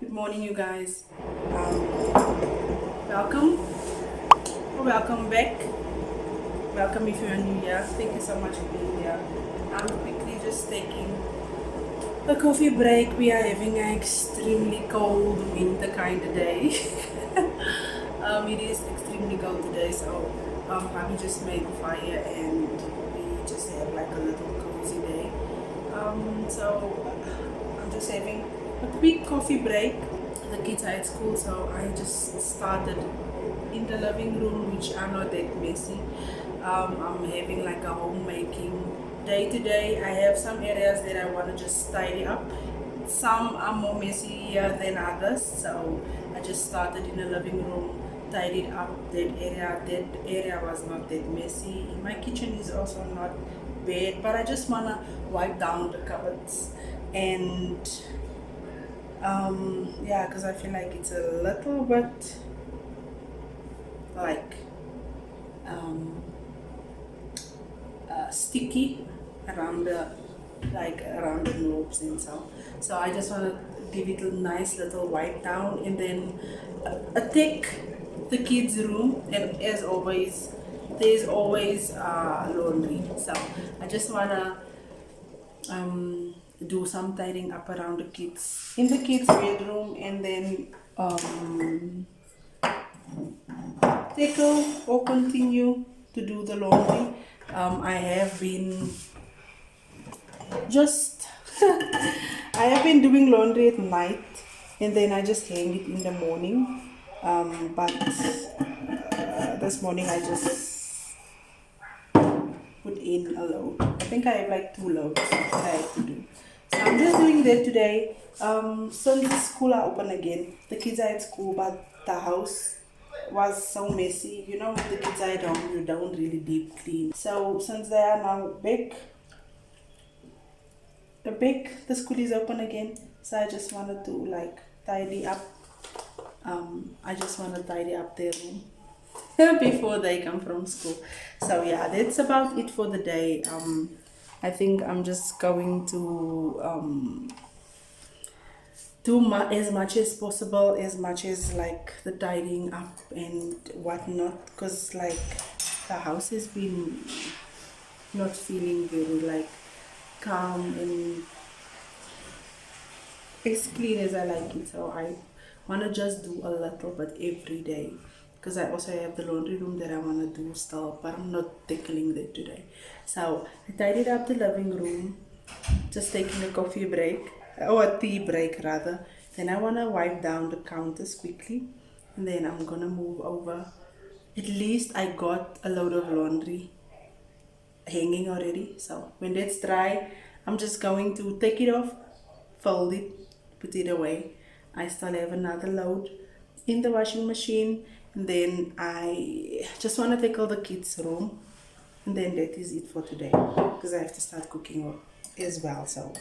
Good morning, you guys. Welcome or welcome back. Welcome if you're new here. Thank you so much for being here. I'm quickly just taking a coffee break. We are having an extremely cold winter kind of day. It is extremely cold today, so Mommy just made the fire and we just have like a little cozy day. So I'm just having a quick coffee break. The kids are at school, so I just started in the living room, which are not that messy. I'm having like a homemaking day today. I have some areas that I want to just tidy up. Some are more messy than others, so I just started in the living room, tidied up that area. That area was not that messy. My kitchen is also not bad, but I just want to wipe down the cupboards and yeah, because I feel like it's a little bit like sticky around the around the knobs and so. So I just want to give it a nice little wipe down and then take the kids' room. And as always, there's always laundry. So I just wanna do some tidying up around the kids in the kids' bedroom, and then tackle or continue to do the laundry. I have been just I have been doing laundry at night and then I just hang it in the morning. But this morning I just put in a load. I think I have like 2 loads that I have to do. So I'm just doing that today. Since the school are open again, the kids are at school, but the house was so messy. You know, the kids are at home, you don't really deep clean. So since they are now back, the school is open again. So I just wanted to like tidy up. I just want to tidy up their room before they come from school. So yeah, that's about it for the day. I think I'm just going to do as much as possible, as much as like the tidying up and whatnot, because like the house has been not feeling very like calm and as clean as I like it. So I want to just do a little bit every day, because I also have the laundry room that I want to do still, but I'm not tackling that today. So I tidied up the living room, just taking a coffee break, or a tea break rather. Then I want to wipe down the counters quickly, and then I'm gonna move over. At least I got a load of laundry hanging already, so when that's dry, I'm just going to take it off, fold it, put it away. I still have another load in the washing machine, and then I just want to tackle the kids' room, and then that is it for today, because I have to start cooking as well. So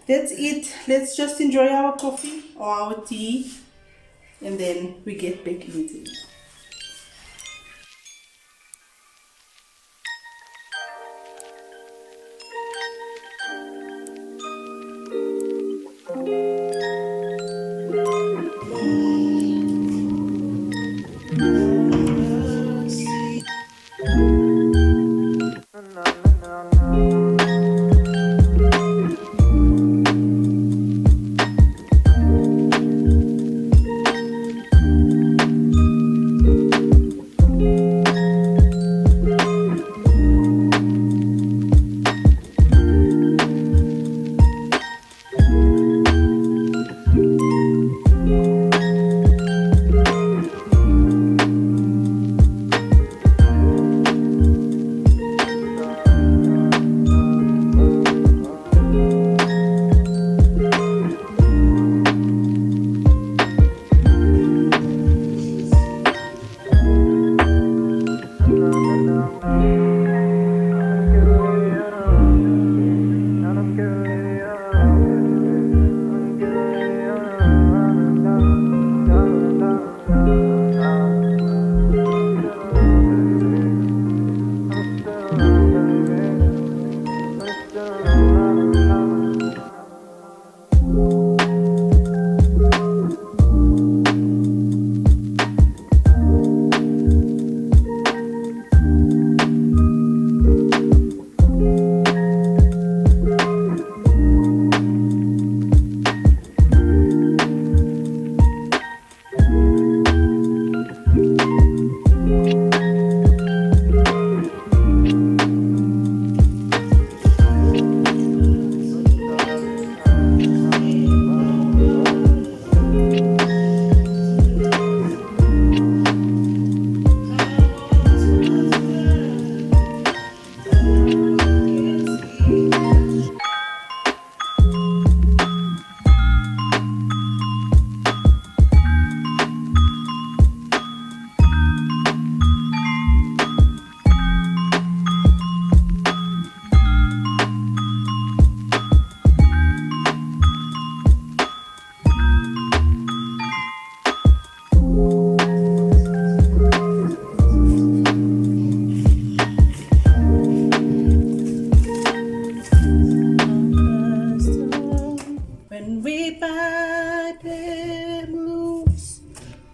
that's it. Let's just enjoy our coffee or our tea, and then we get back into it.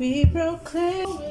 We proclaim